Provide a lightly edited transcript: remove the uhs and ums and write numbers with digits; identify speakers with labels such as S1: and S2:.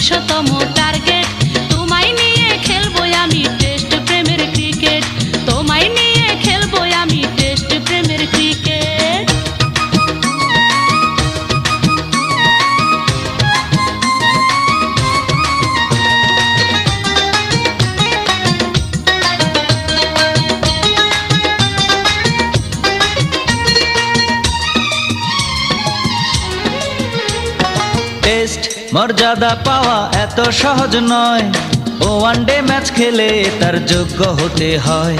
S1: শতম target. তোমায় নিয়ে খেলবো আমি টেস্ট প্রেমের ক্রিকেট, তোমায় নিয়ে খেলবো আমি টেস্ট প্রেমের ক্রিকেট।
S2: টেস্ট মর্যাদা পাওয়া এত সহজ নয়, ও ওয়ানডে ম্যাচ খেলে তার যোগ্য হতে হয়।